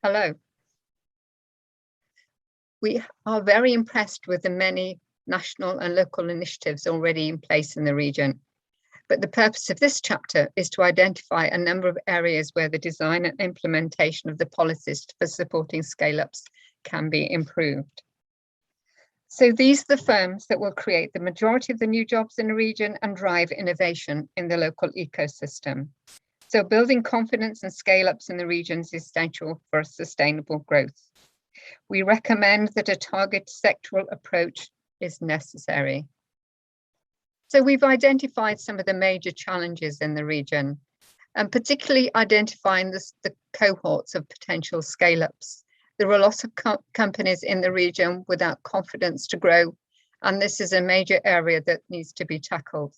Hello. We are very impressed with the many national and local initiatives already in place in the region. But the purpose of this chapter is to identify a number of areas where the design and implementation of the policies for supporting scale-ups can be improved. So these are the firms that will create the majority of the new jobs in the region and drive innovation in the local ecosystem. So building confidence and scale-ups in the region is essential for sustainable growth. We recommend that a target sectoral approach is necessary. So we've identified some of the major challenges in the region, and particularly identifying the cohorts of potential scale-ups. There are lots of companies in the region without confidence to grow, and this is a major area that needs to be tackled.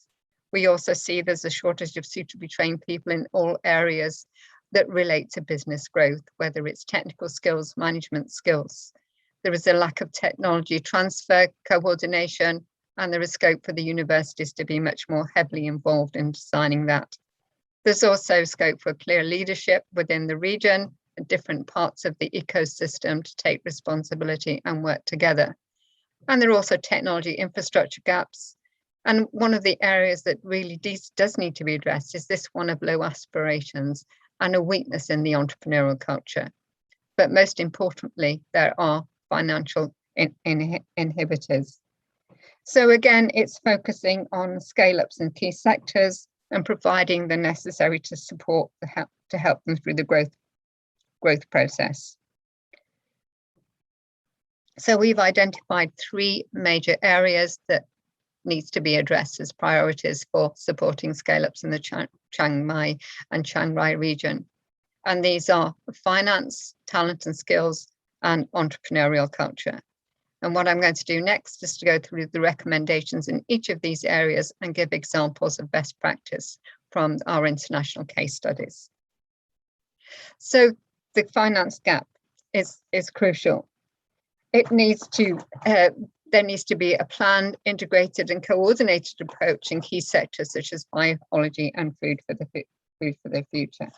We also see there's a shortage of suitably trained people in all areas that relate to business growth, whether it's technical skills, management skills. There is a lack of technology transfer, coordination, and there is scope for the universities to be much more heavily involved in designing that. There's also scope for clear leadership within the region and different parts of the ecosystem to take responsibility and work together. And there are also technology infrastructure gaps. And one of the areas that really does need to be addressed is this one of low aspirations and a weakness in the entrepreneurial culture. But most importantly, there are financial inhibitors. So again, it's focusing on scale-ups in key sectors and providing the necessary support to help them through the growth process. So we've identified three major areas that needs to be addressed as priorities for supporting scale-ups in the Chiang Mai and Chiang Rai region. And these are finance, talent and skills, and entrepreneurial culture. And what I'm going to do next is to go through the recommendations in each of these areas and give examples of best practice from our international case studies. So the finance gap is crucial. It needs to there needs to be a planned, integrated and coordinated approach in key sectors such as biology and food for the future.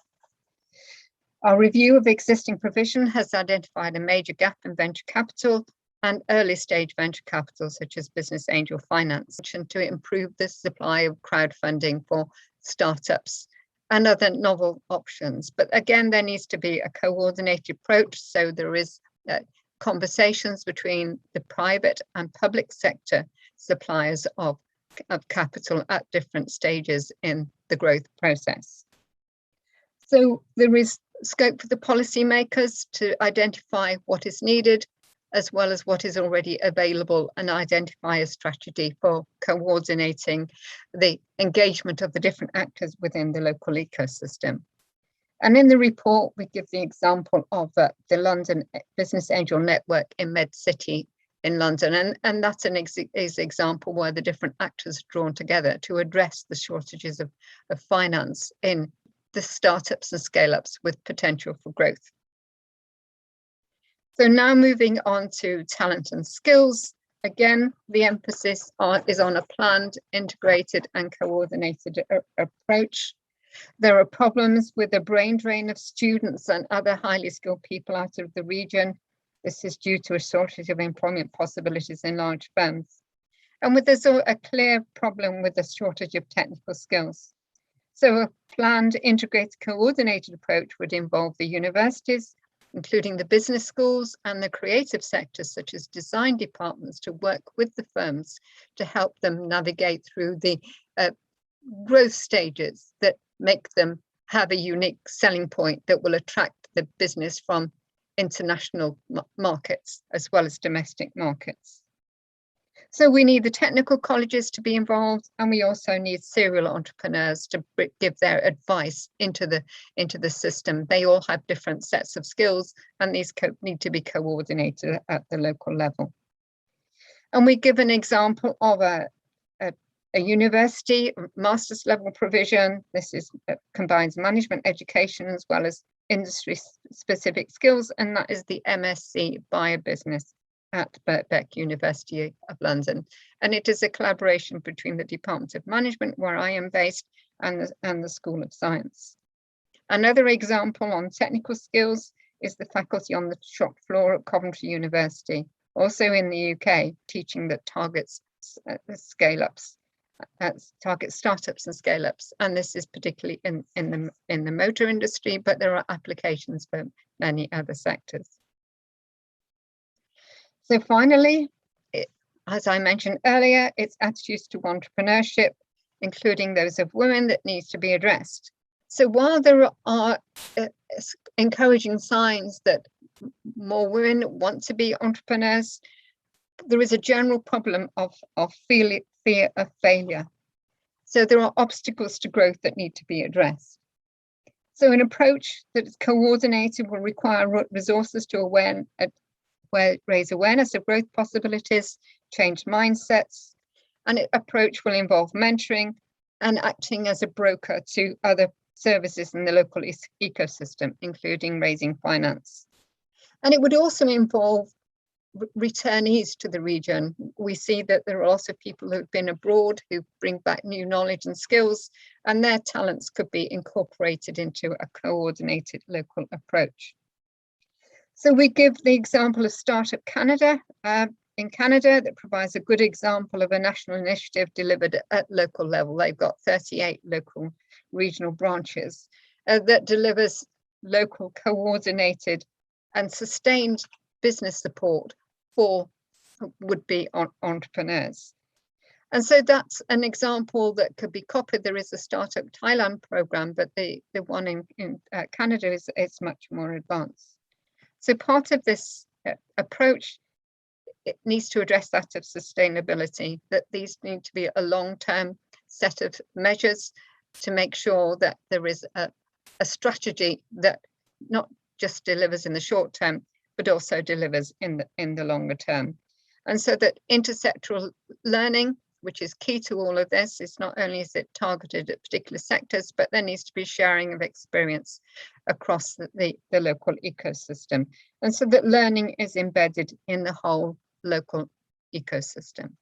Our review of existing provision has identified a major gap in venture capital and early stage venture capital such as business angel finance to improve the supply of crowdfunding for startups and other novel options. But again, there needs to be a coordinated approach, so there is conversations between the private and public sector suppliers of capital at different stages in the growth process. So there is scope for the policymakers to identify what is needed as well as what is already available and identify a strategy for coordinating the engagement of the different actors within the local ecosystem. And in the report, we give the example of the London Business Angel Network in Med City in London. And that's an example where the different actors are drawn together to address the shortages of finance in the startups and scale-ups with potential for growth. So now moving on to talent and skills. Again, the emphasis is on a planned, integrated and coordinated approach. There are problems with the brain drain of students and other highly skilled people out of the region. This is due to a shortage of employment possibilities in large firms. And there's a clear problem with the shortage of technical skills. So a planned, integrated, coordinated approach would involve the universities, including the business schools and the creative sectors, such as design departments, to work with the firms to help them navigate through the growth stages that make them have a unique selling point that will attract the business from international markets as well as domestic markets. So we need the technical colleges to be involved, and we also need serial entrepreneurs to give their advice into the system. They all have different sets of skills, and these need to be coordinated at the local level. And we give an example of a university master's level provision. This combines management education as well as industry specific skills, and that is the MSc Biobusiness at Birkbeck University of London. And it is a collaboration between the Department of Management, where I am based, and the School of Science. Another example on technical skills is the faculty on the shop floor at Coventry University, also in the UK, teaching that targets scale-ups, target startups and scale-ups. And this is particularly in the motor industry, but there are applications for many other sectors. So finally, as I mentioned earlier, it's attitudes to entrepreneurship, including those of women, that needs to be addressed. So while there are encouraging signs that more women want to be entrepreneurs, there is a general problem of fear of failure. So there are obstacles to growth that need to be addressed. So an approach that is coordinated will require resources to raise awareness of growth possibilities, change mindsets, and an approach will involve mentoring and acting as a broker to other services in the local ecosystem, including raising finance. And it would also involve returnees to the region. We see that there are also people who've been abroad who bring back new knowledge and skills, and their talents could be incorporated into a coordinated local approach. So we give the example of Startup Canada in Canada that provides a good example of a national initiative delivered at local level. They've got 38 local regional branches that delivers local coordinated and sustained business support for would-be entrepreneurs. And so that's an example that could be copied. There is a Startup Thailand program, but the one in Canada is much more advanced. So part of this approach, it needs to address that of sustainability, that these need to be a long-term set of measures to make sure that there is a strategy that not just delivers in the short term, but also delivers in the longer term. And so that intersectoral learning, which is key to all of this, is not only is it targeted at particular sectors, but there needs to be sharing of experience across the local ecosystem. And so that learning is embedded in the whole local ecosystem.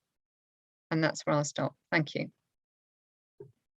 And that's where I'll stop. Thank you.